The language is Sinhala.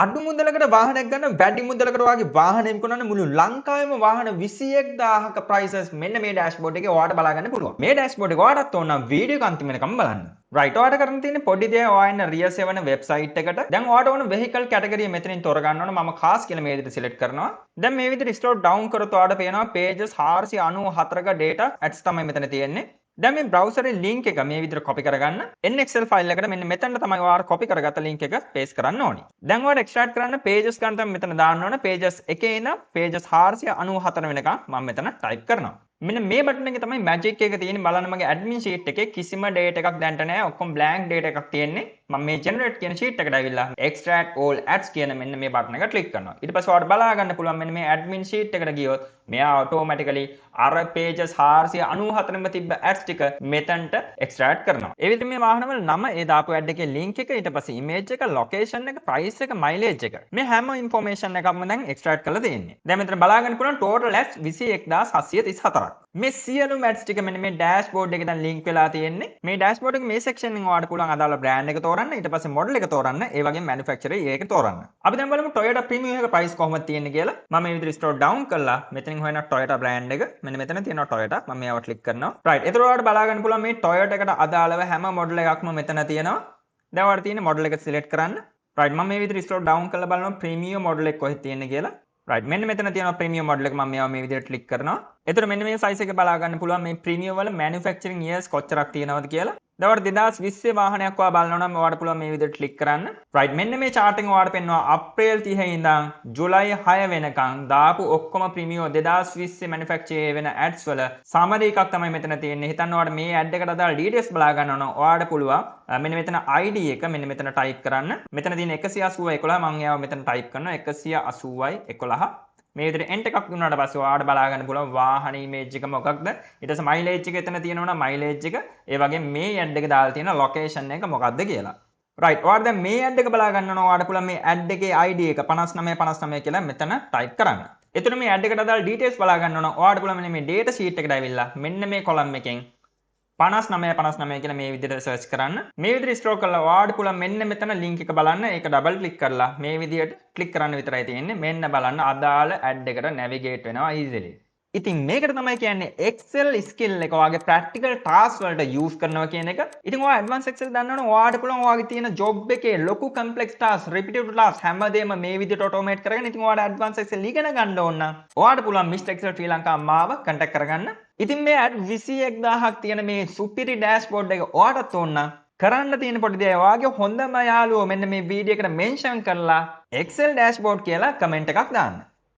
අඩු මුදලකට වාහනයක් ගන්න වැඩි මුදලකට වගේ වාහනයක් විකුණන්න මුළු ලංකාවේම වාහන 21000ක prices මෙන්න මේ dashboard එකේ ඔයාලට බලා ගන්න පුළුවන්. මේ dashboard එක ඔයාලටත් ඕන නම් වීඩියෝ එක අන්තිම වෙනකම් බලන්න. right ඔයාලට කරන්න තියෙන්නේ පොඩි දේ ඔයා ඉන්න Rear 7 website එකට. දැන් ඔයාලට ඕන vehicle category මෙතනින් තෝරගන්න ඕන. මම cars කියලා මේ විදිහට select කරනවා. දැන් මේ විදිහට scroll down කරොත් ඔයාලට පේනවා pages 494ක data ads තමයි මෙතන තියෙන්නේ. දැන් මේ browser link එක මේ විදිහට copy කරගන්න. NXL file එකට මෙන්න මෙතනට තමයි ඔයාලා copy කරගත්ත link එක paste කරන්න ඕනි. දැන් ඔයාලා extract කරන්න pages ගන්න තමයි මෙතන දාන්න ඕන. pages එකේ ඉඳන් pages 494 වෙනකම් මම මෙතන type කරනවා. මෙන්න මේ බටන් එකේ තමයි magic එක තියෙන්නේ. බලන්න මගේ admin sheet එකේ කිසිම data එකක් දැන්ට නැහැ. ඔක්කොම blank data එකක් තියෙන්නේ. මම මේ generate කියන sheet එකට ඇවිල්ලා extract all ads කියන මෙන්න මේ බටන් එක click කරනවා. ඊට පස්සේ ඔයාලට බලා ගන්න පුළුවන් මෙන්න මේ admin sheet එකට ගියොත් මෙයා automatically අර pages 494ම තිබ්බ ads ටික මෙතනට extract කරනවා. ඒ විදිහට මේ වාහනවල නම, ඒ දාපු ad එකේ link එක, ඊට පස්සේ image එක, location එක, price එක, mileage එක. මේ හැම information එකක්ම දැන් extract කරලා තියෙන්නේ. දැන් මෙතන බලා ගන්න පුළුවන් total ads 21734ක්. මේ සියලුම ads ටික මෙන්න මේ dashboard එකේ දැන් link වෙලා තියෙන්නේ. මේ dashboard එකේ මේ section එකෙන් ඔයාලට පුළුවන් අදාළ brand එක තෝරන්න, ඊට පස්සේ model එක තෝරන්න, ඒ වගේම manufacturer ඒක තෝරන්න. අපි දැන් බලමු Toyota Premium එක price කොහොමද තියෙන්නේ කියලා. මම මේ විදිහට scroll down කරලා මෙතනින් හොයන Toyota brand එක මෙන්න මෙතන තියෙනවා Toyota. මම මේව click කරනවා. right. ඒතර ඔයාලට බලා ගන්න පුළුවන් මේ Toyota එකට අදාළව හැම model එකක්ම මෙතන තියෙනවා. දැන් ඔයාලට තියෙන model එක select කරන්න. right. මම මේ විදිහට scroll down කරලා බලනවා premium model එක කොහෙද තියෙන්නේ කියලා. right. මෙන්න මෙතන තියෙනවා premium model එක. මම මේවා මේ විදිහට click කරනවා. එතකොට මෙන්න මේ size එක බලා ගන්න පුළුවන් මේ premium වල manufacturing years කොච්චරක් තියෙනවද කියලා. දැන් 2020 වාහනයක් ඔයා බලනවා නම් ඔයාලට පුළුවන් මේ විදිහට click කරන්න. right. මෙන්න මේ chart එකෙන් ඔයාලට පෙන්වනවා අප්‍රේල් 30 ඉඳන් ජුලයි 6 වෙනකන් දාපු ඔක්කොම premium 2020 manufacture වෙන ads වල summary එකක් තමයි මෙතන තියෙන්නේ. හිතන්න ඔයාලට මේ ad එකට අදාළ details බලා ගන්න ඕන. ඔයාලට පුළුවන් මෙන්න මෙතන ID එක මෙන්න මෙතන type කරන්න. මෙතන තියෙන 180/11 මම ඒව මෙතන type කරනවා 180/11. මේ විදිහට enter එකක් දුන්නාට පස්සේ ඔයාලට බලා ගන්න පුළුවන් වාහන image එක මොකක්ද, ඊට පස්සේ mileage එක එතන තියෙනවනම් mileage එක, ඒ වගේම මේ ad එක දාලා තියෙන location එක මොකක්ද කියලා. right. ඔයාලට දැන් මේ ad එක බලා ගන්න ඕන. ඔයාලට පුළුවන් මේ ad එකේ ID එක 5959 කියලා මෙතන type කරන්න. එතන මේ ad එකට අදාළ details බලා ගන්න ඕන. ඔයාලට පුළුවන් මෙන්න මේ data sheet එකට ඇවිල්ලා මෙන්න මේ column එකෙන් 59 කියලා මේ විදිහට search කරන්න. මේ විදිහට scroll කරලා ඔයාලට පුළුවන් මෙන්න මෙතන link එක බලන්න. ඒක double click කරලා මේ විදිහට click කරන්න විතරයි තියෙන්නේ. මෙන්න බලන්න අදාළ ad එකට navigate වෙනවා easily. ඉතින් මේකට තමයි කියන්නේ Excel skill එක ඔයාගේ practical task වලට use කරනවා කියන එක. ඉතින් ඔයා advanced Excel දන්නවනම් ඔයාට පුළුවන් ඔයාගේ තියෙන job එකේ ලොකු complex task, repetitive task හැමදේම මේ විදිහට automate කරගෙන ඉතින් ඔයාට advanced Excel ඉගෙන ගන්න ඕන නම් ඔයාට පුළුවන් Mr. Excel ශ්‍රී ලංකා මාව contact කරගන්න. ඉතින් මේ ad 21000ක් තියෙන මේ superior dashboard එක ඔයාටත් ඕන නම් කරන්න තියෙන පොඩි දේ ඔයාගේ හොඳම යාළුවෝ මෙන්න මේ වීඩියෝ එකට mention කරලා Excel dashboard කියලා comment එකක් දාන්න.